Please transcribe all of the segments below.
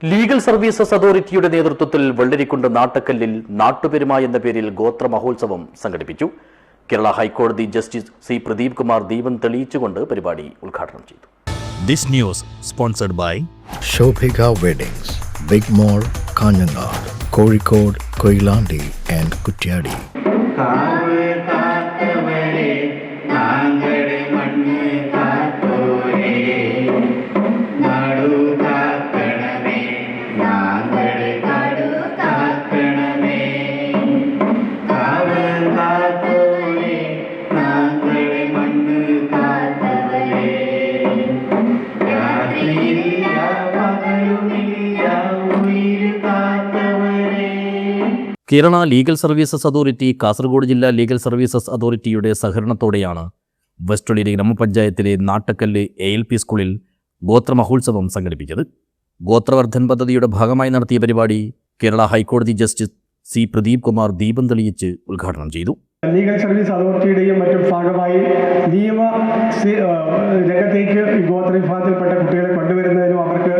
Legal services അതോറിറ്റിയുടെ നേതൃത്വത്തിൽ വെള്ളരിക്കുണ്ട് നാട്ടക്കല്ലിൽ നാട്ടുപെരുമ എന്ന പേരിൽ ഗോത്ര മഹോത്സവം സംഘടിപ്പിച്ചു. കേരള ഹൈക്കോടതി ജസ്റ്റിസ് സി പ്രദീപ് കുമാർ ദീപം തെളിയിച്ചുകൊണ്ട് പരിപാടി ഉദ്ഘാടനം ചെയ്തു. This news sponsored by Shobhika Weddings, Big Mall, Kanyanad, Kozhikode, Koilandi and Kuttiyadi. Kerala legal services authority, Kasaragod ജില്ലാ ലീഗൽ സർവീസസ് അതോറിറ്റിയുടെ സഹകരണത്തോടെയാണ് വെസ്റ്റൊളിരി ഗ്രാമപഞ്ചായത്തിലെ നാട്ടക്കല്ല് ALP സ്കൂളിൽ ഗോത്ര മഹോത്സവം സംഘടിപ്പിച്ചത്. ഗോത്രവർദ്ധൻ പദ്ധതിയുടെ ഭാഗമായി നടത്തിയ പരിപാടി കേരള ഹൈക്കോടതി ജസ്റ്റിസ് സി പ്രദീപ് കുമാർ ദീപം തെളിയിച്ച് ഉദ്ഘാടനം ചെയ്തു. ലീഗൽ സർവീസ് അതോറിറ്റിയുടെയും മറ്റും ഭാഗമായി നിയമ രംഗത്തേക്ക് ഈ ഗോത്ര വിഭാഗത്തിൽപ്പെട്ട കുട്ടികളെ കൊണ്ടുവരുന്നതിനും അവർക്ക്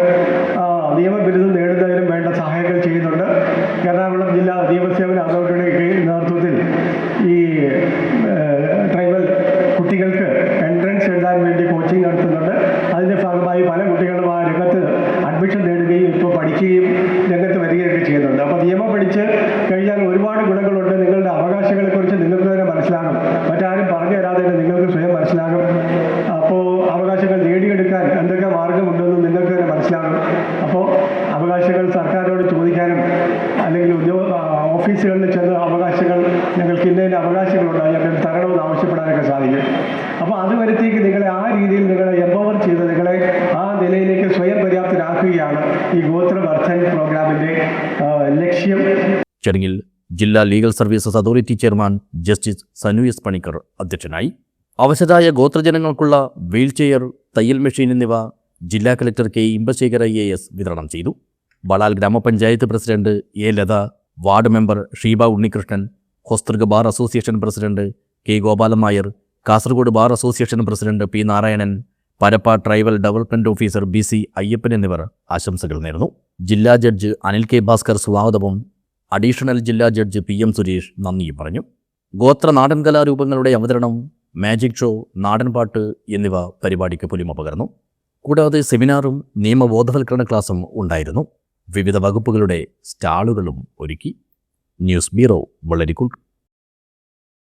നിയമബിരുദം നേടുന്നതിനും വേണ്ട സഹായങ്ങൾ ചെയ്യുന്നുണ്ട്. എറണാകുളം ജില്ലാ നിയമസേവന അതോറിറ്റിയുടെ നേതൃത്വത്തിൽ ഈ ട്രൈബൽ കുട്ടികൾക്ക് എൻട്രൻസ് എഴുതാൻ വേണ്ടി കോച്ചിങ് നടത്തുന്നുണ്ട്. അതിൻ്റെ ഭാഗമായി പല കുട്ടികളും ആ രംഗത്ത് അഡ്മിഷൻ നേടുകയും ഇപ്പോൾ പഠിക്കുകയും രംഗത്ത് വരികയൊക്കെ ചെയ്യുന്നുണ്ട്. അപ്പോൾ നിയമം പഠിച്ച് കഴിഞ്ഞാൽ ഒരുപാട് ഗുണങ്ങളുണ്ട്. നിങ്ങളുടെ അവകാശങ്ങളെക്കുറിച്ച് നിങ്ങൾക്ക് തന്നെ മനസ്സിലാകും. മറ്റാരും പറഞ്ഞു തരാതെ തന്നെ നിങ്ങൾക്ക് സ്വയം മനസ്സിലാകും. അപ്പോൾ അവകാശങ്ങൾ നേടിയെടുക്കാൻ എന്തൊക്കെ മാർഗമുണ്ടെന്ന് നിങ്ങൾക്ക് തന്നെ മനസ്സിലാകും. അപ്പോൾ അവകാശങ്ങൾ സർക്കാരിനോട് ചോദിക്കാനും അല്ലെങ്കിൽ ഓഫീസുകളിൽ ചെന്ന് അവകാശങ്ങൾ ഞങ്ങൾക്ക് ഇന്നതിൻ്റെ അവകാശങ്ങളുണ്ട്, ഞങ്ങൾ തരണമെന്ന് ആവശ്യപ്പെടാനൊക്കെ സാധിക്കും. അപ്പോൾ അതുവരത്തേക്ക് നിങ്ങളെ ആ രീതിയിൽ നിങ്ങളെ എംപവർ ചെയ്ത് നിങ്ങളെ ആ നിലയിലേക്ക് സ്വയം പര്യാപ്തരാക്കുകയാണ് ഈ ഗോത്രവർദ്ധൻ പ്രോഗ്രാമിൻ്റെ ലക്ഷ്യം. ചടങ്ങിൽ ജില്ലാ legal services authority chairman justice Sanu S Panicker അധ്യക്ഷനായി. അവശരായ ഗോത്രജനങ്ങൾക്കുള്ള വീൽചെയർ, തയ്യൽ മെഷീൻ എന്നിവ ജില്ലാ കളക്ടർ കെ ഇമ്പശേഖര AS വിതരണം ചെയ്തു. ബളാൽ ഗ്രാമപഞ്ചായത്ത് president A Latha, ward member Sheeba Unnikrishnan, ഹോസ്തൃക bar association president K Gopalan Nair, Kasaragod bar association president P Narayanan, Parappa tribal development officer BC Ayyappan എന്നിവർ ആശംസകൾ നേർന്നു. ജില്ലാ ജഡ്ജ് അനിൽ K ഭാസ്കർ സ്വാഗതവും അഡീഷണൽ ജില്ലാ ജഡ്ജ് PM സുരേഷ് നന്ദിയും പറഞ്ഞു. ഗോത്ര നാടൻ കലാരൂപങ്ങളുടെ അവതരണം, മാജിക് ഷോ, നാടൻപാട്ട് എന്നിവ പരിപാടിക്ക് പൊലിമ പകർന്നു. കൂടാതെ സെമിനാറും നിയമബോധവൽക്കരണ ക്ലാസും ഉണ്ടായിരുന്നു. വിവിധ വകുപ്പുകളുടെ സ്റ്റാളുകളും ഒരുക്കി. News bureau, Vellarikundu.